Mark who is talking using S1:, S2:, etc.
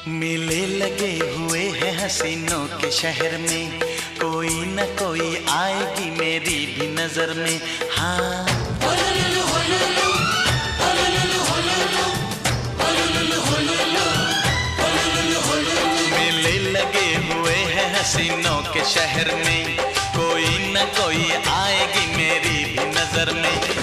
S1: मेले लगे हुए हैं हसीनों के शहर में, कोई न कोई आएगी मेरी भी नजर में। हाँ मेले लगे हुए हैं हसीनों के शहर में, कोई न कोई आएगी मेरी भी नजर में।